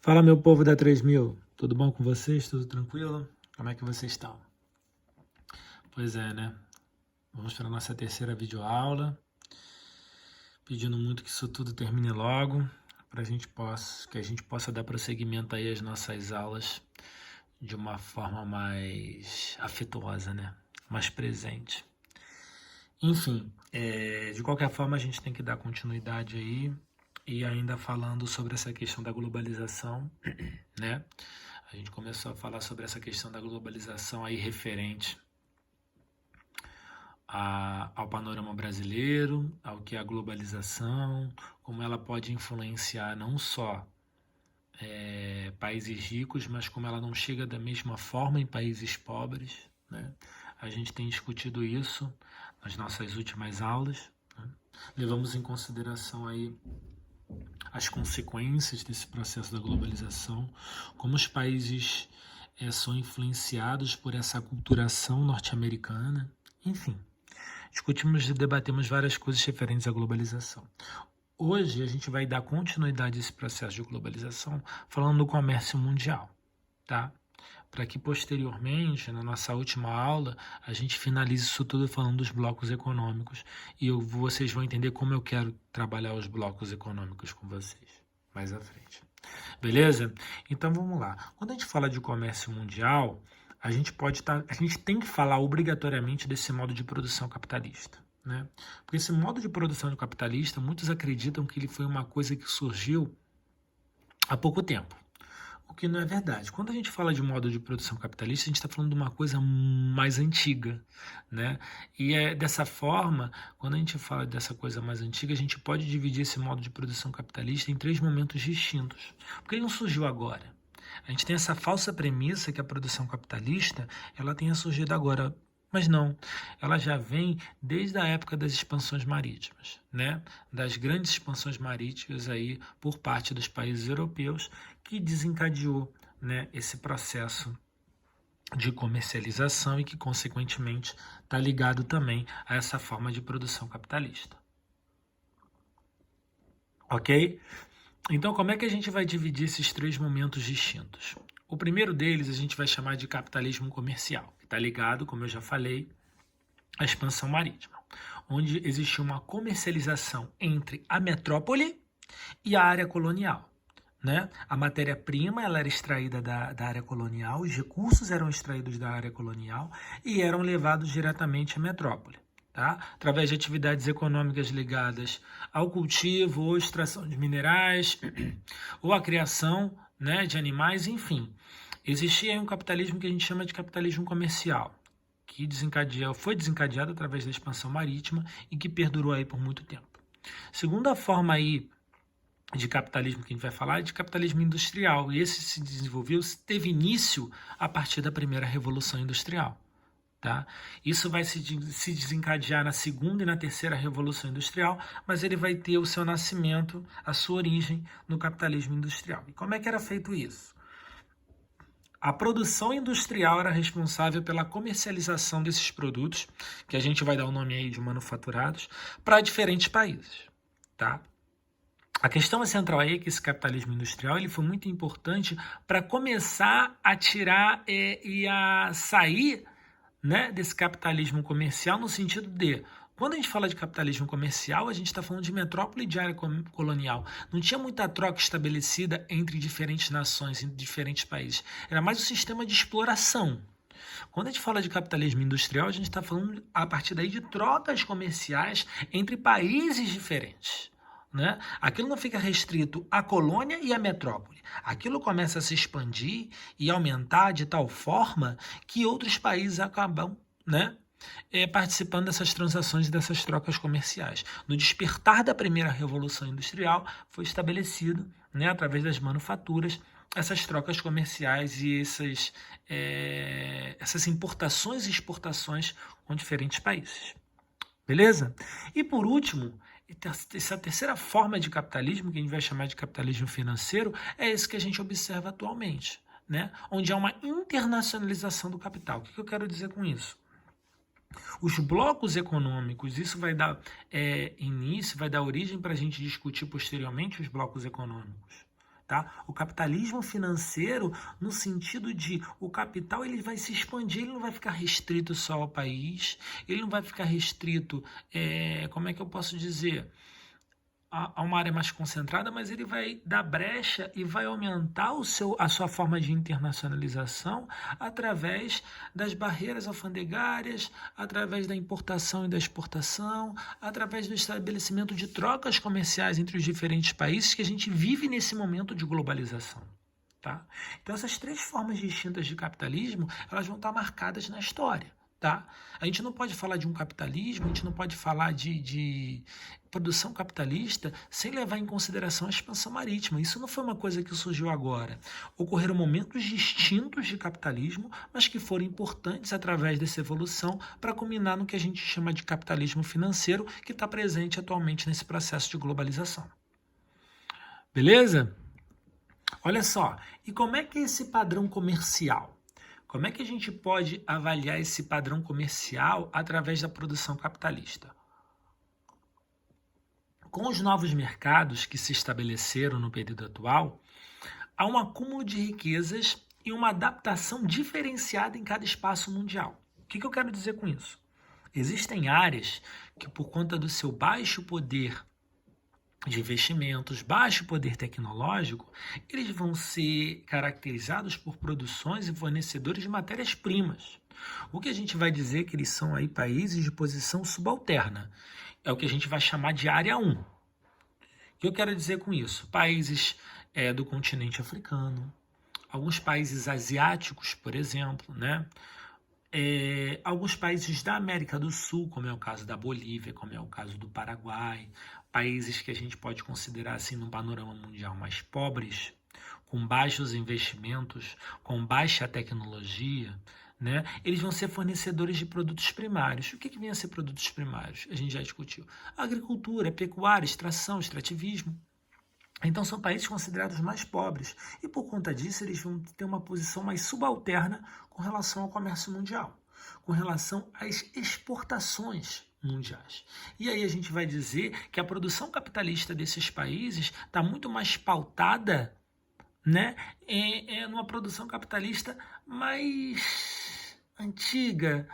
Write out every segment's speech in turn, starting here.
Fala, meu povo da 3000, tudo bom com vocês? Tudo tranquilo? Como é que vocês estão? Pois é, né? Vamos para a nossa terceira videoaula, pedindo muito que isso tudo termine logo, para que a gente possa dar prosseguimento aí às nossas aulas de uma forma mais afetuosa, né? Mais presente. Enfim, de qualquer forma a gente tem que dar continuidade aí e ainda falando sobre essa questão da globalização, né? A gente começou a falar sobre essa questão da globalização aí referente ao panorama brasileiro, ao que é a globalização, como ela pode influenciar não só países ricos, mas como ela não chega da mesma forma em países pobres, né? A gente tem discutido isso nas nossas últimas aulas, né? Levamos em consideração aí as consequências desse processo da globalização, como os países são influenciados por essa aculturação norte-americana, enfim. Discutimos e debatemos várias coisas referentes à globalização. Hoje a gente vai dar continuidade a esse processo de globalização falando do comércio mundial, tá? Para que posteriormente, na nossa última aula, a gente finalize isso tudo falando dos blocos econômicos e vocês vão entender como eu quero trabalhar os blocos econômicos com vocês mais à frente. Beleza? Então vamos lá. Quando a gente fala de comércio mundial, a gente tem que falar obrigatoriamente desse modo de produção capitalista, né? Porque esse modo de produção capitalista, muitos acreditam que ele foi uma coisa que surgiu há pouco tempo, o que não é verdade. Quando a gente fala de modo de produção capitalista, a gente está falando de uma coisa mais antiga, né? E é dessa forma, quando a gente fala dessa coisa mais antiga, a gente pode dividir esse modo de produção capitalista em 3 momentos distintos, porque ele não surgiu agora. A gente tem essa falsa premissa que a produção capitalista ela tenha surgido agora, mas não. Ela já vem desde a época das expansões marítimas, né? Das grandes expansões marítimas aí por parte dos países europeus que desencadeou, né, esse processo de comercialização e que, consequentemente, está ligado também a essa forma de produção capitalista. Ok? Então, como é que a gente vai dividir esses 3 momentos distintos? O primeiro deles a gente vai chamar de capitalismo comercial, que está ligado, como eu já falei, à expansão marítima, onde existiu uma comercialização entre a metrópole e a área colonial, né? A matéria-prima ela era extraída da área colonial, os recursos eram extraídos da área colonial e eram levados diretamente à metrópole, tá? Através de atividades econômicas ligadas ao cultivo ou extração de minerais ou à criação, né, de animais, enfim. Existia um capitalismo que a gente chama de capitalismo comercial, que foi desencadeado através da expansão marítima e que perdurou aí por muito tempo. Segunda forma aí de capitalismo que a gente vai falar é de capitalismo industrial, e esse se desenvolveu, teve início a partir da primeira Revolução Industrial. Tá? Isso vai se desencadear na segunda e na terceira Revolução Industrial, mas ele vai ter o seu nascimento, a sua origem no capitalismo industrial. E como é que era feito isso? A produção industrial era responsável pela comercialização desses produtos, que a gente vai dar o nome aí de manufaturados, para diferentes países. Tá? A questão central aí é que esse capitalismo industrial ele foi muito importante para começar a tirar e a sair, né, desse capitalismo comercial no sentido de, quando a gente fala de capitalismo comercial, a gente está falando de metrópole e de área colonial. Não tinha muita troca estabelecida entre diferentes nações, entre diferentes países. Era mais um sistema de exploração. Quando a gente fala de capitalismo industrial, a gente está falando a partir daí de trocas comerciais entre países diferentes. Né? Aquilo não fica restrito à colônia e à metrópole. Aquilo começa a se expandir e aumentar de tal forma que outros países acabam, né, participando dessas transações e dessas trocas comerciais. No despertar da primeira Revolução Industrial, foi estabelecido, né, através das manufaturas, essas trocas comerciais e essas importações e exportações com diferentes países. Beleza? E por último, essa terceira forma de capitalismo, que a gente vai chamar de capitalismo financeiro, é esse que a gente observa atualmente, né? Onde há uma internacionalização do capital. O que eu quero dizer com isso? Os blocos econômicos, isso vai dar início, vai dar origem para a gente discutir posteriormente os blocos econômicos, Tá? O capitalismo financeiro, no sentido de o capital ele vai se expandir, ele não vai ficar restrito só ao país, ele não vai ficar restrito, como é que eu posso dizer, a uma área mais concentrada, mas ele vai dar brecha e vai aumentar a sua forma de internacionalização através das barreiras alfandegárias, através da importação e da exportação, através do estabelecimento de trocas comerciais entre os diferentes países que a gente vive nesse momento de globalização. Tá? Então essas três formas distintas de capitalismo, elas vão estar marcadas na história. Tá? A gente não pode falar de um capitalismo, a gente não pode falar de produção capitalista sem levar em consideração a expansão marítima. Isso não foi uma coisa que surgiu agora. Ocorreram momentos distintos de capitalismo, mas que foram importantes através dessa evolução para culminar no que a gente chama de capitalismo financeiro, que está presente atualmente nesse processo de globalização. Beleza? Olha só, e como é que é esse padrão comercial? Como é que a gente pode avaliar esse padrão comercial através da produção capitalista? Com os novos mercados que se estabeleceram no período atual, há um acúmulo de riquezas e uma adaptação diferenciada em cada espaço mundial. O que eu quero dizer com isso? Existem áreas que, por conta do seu baixo poder de investimentos, baixo poder tecnológico, eles vão ser caracterizados por produções e fornecedores de matérias-primas. O que a gente vai dizer que eles são aí países de posição subalterna. É o que a gente vai chamar de área 1. O que eu quero dizer com isso? Países do continente africano, alguns países asiáticos, por exemplo, né? Alguns países da América do Sul, como é o caso da Bolívia, como é o caso do Paraguai, países que a gente pode considerar assim no panorama mundial mais pobres, com baixos investimentos, com baixa tecnologia, né? Eles vão ser fornecedores de produtos primários. O que vem a ser produtos primários? A gente já discutiu. Agricultura, pecuária, extração, extrativismo. Então são países considerados mais pobres e por conta disso eles vão ter uma posição mais subalterna com relação ao comércio mundial, com relação às exportações mundiais. E aí a gente vai dizer que a produção capitalista desses países está muito mais pautada, né, numa produção capitalista mais antiga,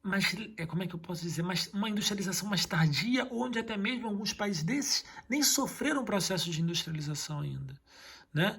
mas como é que eu posso dizer, uma industrialização mais tardia, onde até mesmo alguns países desses nem sofreram um processo de industrialização ainda. Né?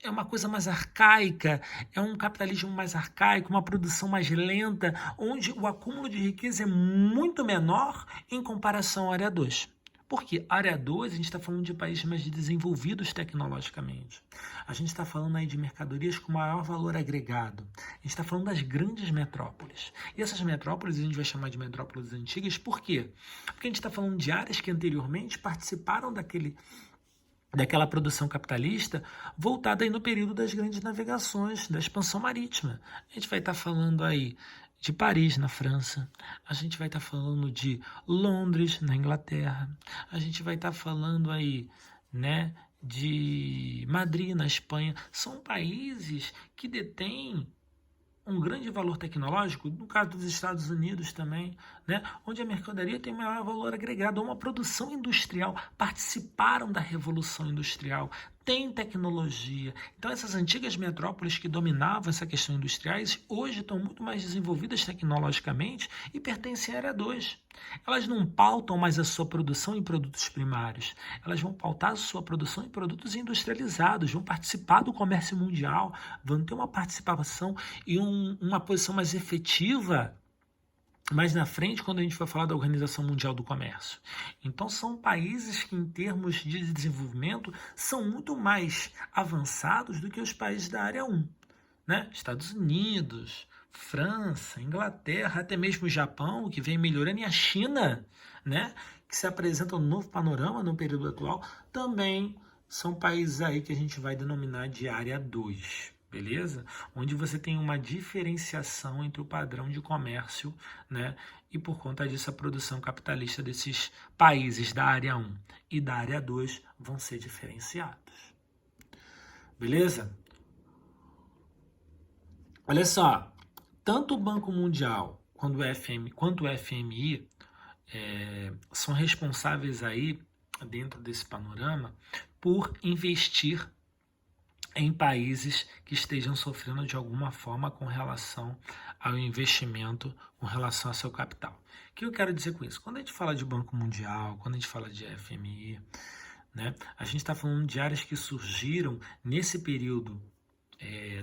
É uma coisa mais arcaica, é um capitalismo mais arcaico, uma produção mais lenta, onde o acúmulo de riqueza é muito menor em comparação à área 2. Porque área 2, a gente está falando de países mais desenvolvidos tecnologicamente. A gente está falando aí de mercadorias com maior valor agregado. A gente está falando das grandes metrópoles. E essas metrópoles a gente vai chamar de metrópoles antigas, por quê? Porque a gente está falando de áreas que anteriormente participaram daquela produção capitalista voltada aí no período das grandes navegações, da expansão marítima. A gente vai estar falando aí de Paris, na França, a gente vai estar falando de Londres, na Inglaterra, a gente vai estar falando aí, né, de Madrid, na Espanha. São países que detêm um grande valor tecnológico, no caso dos Estados Unidos também, né, onde a mercadoria tem maior valor agregado, uma produção industrial, participaram da Revolução Industrial, tem tecnologia. Então essas antigas metrópoles que dominavam essa questão industriais, hoje estão muito mais desenvolvidas tecnologicamente e pertencem à área 2. Elas não pautam mais a sua produção em produtos primários, elas vão pautar a sua produção em produtos industrializados, vão participar do comércio mundial, vão ter uma participação e uma posição mais efetiva mais na frente, quando a gente for falar da Organização Mundial do Comércio. Então, são países que, em termos de desenvolvimento, são muito mais avançados do que os países da área 1. Né? Estados Unidos, França, Inglaterra, até mesmo o Japão, que vem melhorando, e a China, né? Que se apresenta um novo panorama no período atual, também são países aí que a gente vai denominar de área 2. Beleza? Onde você tem uma diferenciação entre o padrão de comércio, né? E por conta disso a produção capitalista desses países da área 1 e da área 2 vão ser diferenciados. Beleza? Olha só, tanto o Banco Mundial quanto o FMI são responsáveis aí, dentro desse panorama, por investir em países que estejam sofrendo de alguma forma com relação ao investimento, com relação ao seu capital. O que eu quero dizer com isso? Quando a gente fala de Banco Mundial, quando a gente fala de FMI, né, a gente está falando de áreas que surgiram nesse período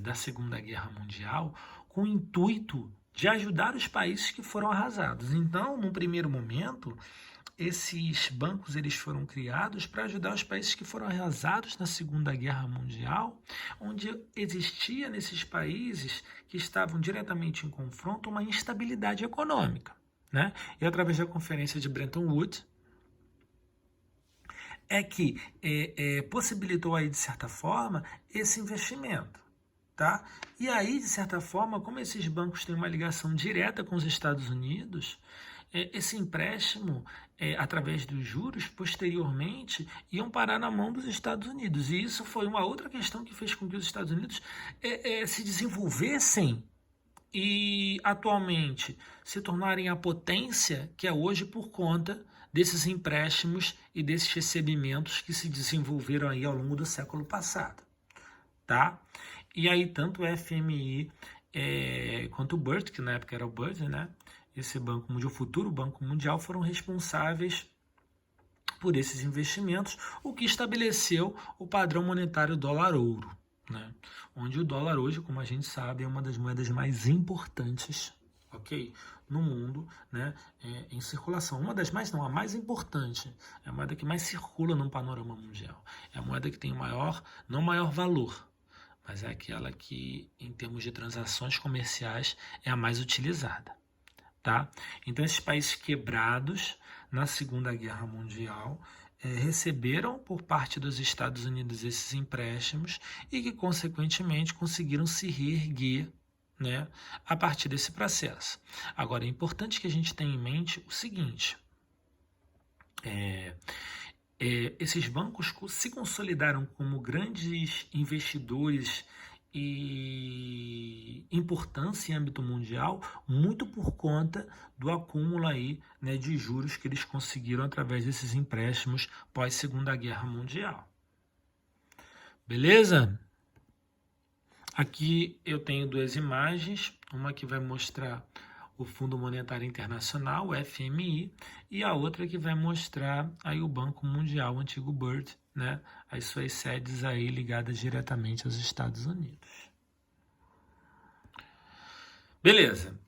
da Segunda Guerra Mundial com o intuito de ajudar os países que foram arrasados. Então, num primeiro momento, esses bancos eles foram criados para ajudar os países que foram arrasados na Segunda Guerra Mundial, onde existia nesses países que estavam diretamente em confronto uma instabilidade econômica, né? E através da Conferência de Bretton Woods, que possibilitou aí, de certa forma, esse investimento. Tá? E aí, de certa forma, como esses bancos têm uma ligação direta com os Estados Unidos, esse empréstimo, através dos juros, posteriormente, iam parar na mão dos Estados Unidos. E isso foi uma outra questão que fez com que os Estados Unidos se desenvolvessem e, atualmente, se tornarem a potência que é hoje por conta desses empréstimos e desses recebimentos que se desenvolveram aí ao longo do século passado. Tá? E aí, tanto o FMI quanto o BERD, que na época era o BERD, né? Esse Banco Mundial, o futuro Banco Mundial, foram responsáveis por esses investimentos, o que estabeleceu o padrão monetário dólar-ouro, né? Onde o dólar hoje, como a gente sabe, é uma das moedas mais importantes, ok? No mundo, né? Em circulação. Uma das mais, não, a mais importante. É a moeda que mais circula no panorama mundial. É a moeda que tem não maior valor, mas é aquela que, em termos de transações comerciais, é a mais utilizada. Tá? Então, esses países quebrados na Segunda Guerra Mundial receberam por parte dos Estados Unidos esses empréstimos e que, consequentemente, conseguiram se reerguer, né, a partir desse processo. Agora, é importante que a gente tenha em mente o seguinte: esses bancos se consolidaram como grandes investidores e importância em âmbito mundial muito por conta do acúmulo aí, né, de juros que eles conseguiram através desses empréstimos pós Segunda Guerra Mundial. Beleza? Aqui eu tenho duas imagens, uma que vai mostrar o Fundo Monetário Internacional, o FMI, e a outra que vai mostrar aí o Banco Mundial, o antigo BERD, né? As suas sedes aí ligadas diretamente aos Estados Unidos. Beleza.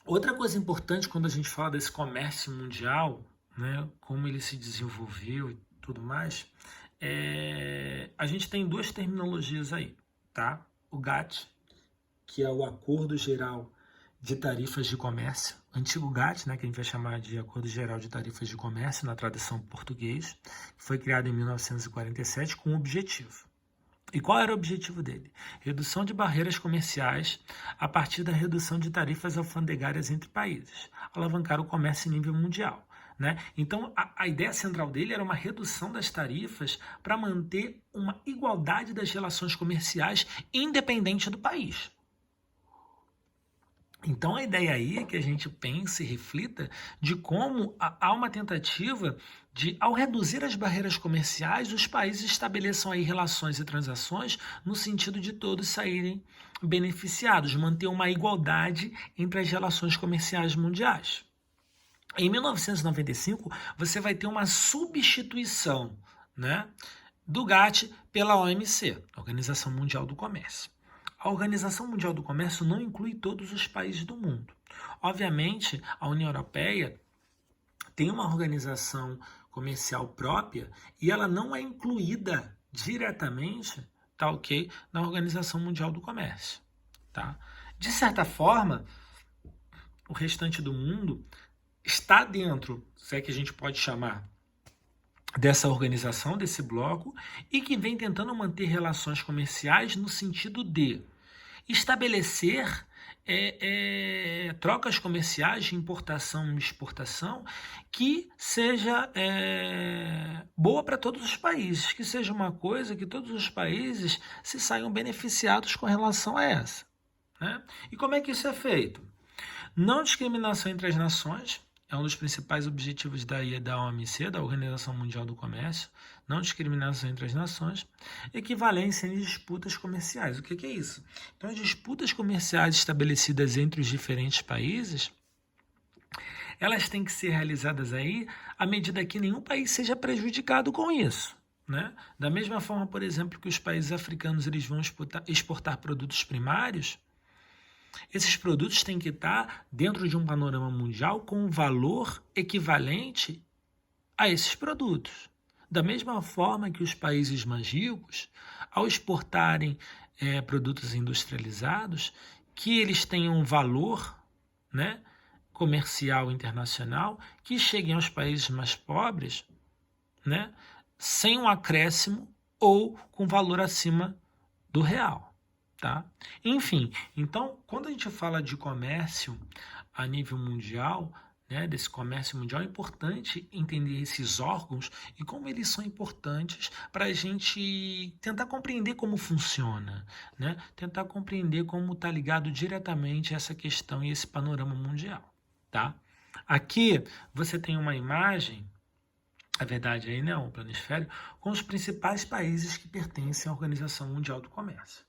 Outra coisa importante quando a gente fala desse comércio mundial, né? Como ele se desenvolveu e tudo mais, a gente tem duas terminologias aí, tá? O GATT, que é o Acordo Geral de Tarifas de Comércio, antigo GATT, né, que a gente vai chamar de Acordo Geral de Tarifas de Comércio na tradução português, que foi criado em 1947 com um objetivo. E qual era o objetivo dele? Redução de barreiras comerciais a partir da redução de tarifas alfandegárias entre países, alavancar o comércio em nível mundial, né? Então, a ideia central dele era uma redução das tarifas para manter uma igualdade das relações comerciais independente do país. Então, a ideia aí é que a gente pense e reflita de como há uma tentativa de, ao reduzir as barreiras comerciais, os países estabeleçam aí relações e transações no sentido de todos saírem beneficiados, manter uma igualdade entre as relações comerciais mundiais. Em 1995, você vai ter uma substituição, né, do GATT pela OMC, Organização Mundial do Comércio. A Organização Mundial do Comércio não inclui todos os países do mundo. Obviamente, a União Europeia tem uma organização comercial própria e ela não é incluída diretamente, tá ok, na Organização Mundial do Comércio. Tá? De certa forma, o restante do mundo está dentro, se é que a gente pode chamar, dessa organização, desse bloco, e que vem tentando manter relações comerciais no sentido de estabelecer trocas comerciais de importação e exportação que seja boa para todos os países, que seja uma coisa que todos os países se saiam beneficiados com relação a essa, né? E como é que isso é feito? Não discriminação entre as nações, é um dos principais objetivos da OMC, da Organização Mundial do Comércio, não discriminação entre as nações, equivalência em disputas comerciais. O que é isso? Então, as disputas comerciais estabelecidas entre os diferentes países, elas têm que ser realizadas aí à medida que nenhum país seja prejudicado com isso, né? Da mesma forma, por exemplo, que os países africanos eles vão exportar produtos primários, esses produtos têm que estar dentro de um panorama mundial com um valor equivalente a esses produtos. Da mesma forma que os países mais ricos, ao exportarem produtos industrializados, que eles tenham um valor, né, comercial internacional, que cheguem aos países mais pobres, né, sem um acréscimo ou com valor acima do real. Tá? Enfim, então, quando a gente fala de comércio a nível mundial, né, desse comércio mundial, é importante entender esses órgãos e como eles são importantes para a gente tentar compreender como funciona, né? Tentar compreender como está ligado diretamente essa questão e esse panorama mundial. Tá? Aqui você tem uma imagem, a verdade aí, né, um planisfério, com os principais países que pertencem à Organização Mundial do Comércio.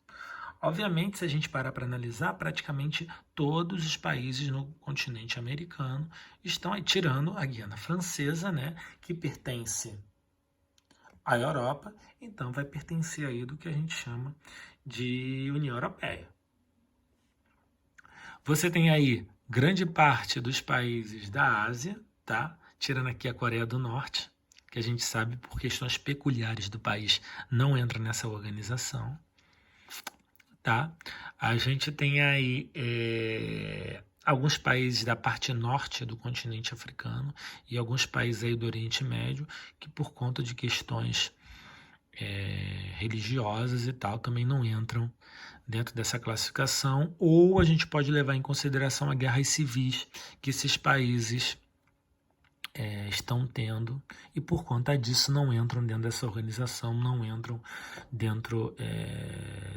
Obviamente, se a gente parar para analisar, praticamente todos os países no continente americano estão aí, tirando a Guiana Francesa, né, que pertence à Europa, então vai pertencer aí do que a gente chama de União Europeia. Você tem aí grande parte dos países da Ásia, tá? Tirando aqui a Coreia do Norte, que a gente sabe por questões peculiares do país não entra nessa organização. Tá? A gente tem aí alguns países da parte norte do continente africano e alguns países aí do Oriente Médio que por conta de questões religiosas e tal também não entram dentro dessa classificação, ou a gente pode levar em consideração as guerras civis que esses países estão tendo e por conta disso não entram dentro dessa organização, não entram dentro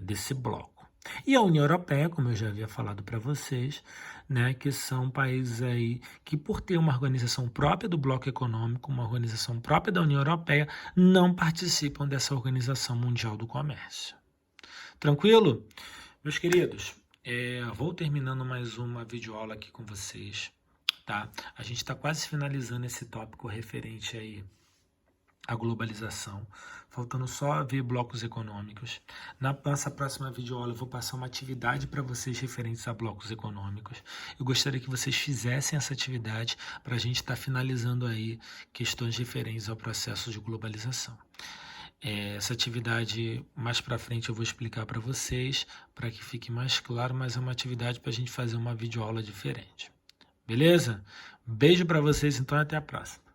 desse bloco. E a União Europeia, como eu já havia falado para vocês, né, que são países aí que, por ter uma organização própria do bloco econômico, uma organização própria da União Europeia, não participam dessa Organização Mundial do Comércio. Tranquilo? Meus queridos, vou terminando mais uma videoaula aqui com vocês, tá? A gente está quase finalizando esse tópico referente aí à globalização, faltando só ver blocos econômicos. Na nossa próxima videoaula eu vou passar uma atividade para vocês referentes a blocos econômicos. Eu gostaria que vocês fizessem essa atividade para a gente estar finalizando aí questões referentes ao processo de globalização. Essa atividade mais para frente eu vou explicar para vocês, para que fique mais claro, mas é uma atividade para a gente fazer uma videoaula diferente. Beleza? Beijo para vocês, então, até a próxima.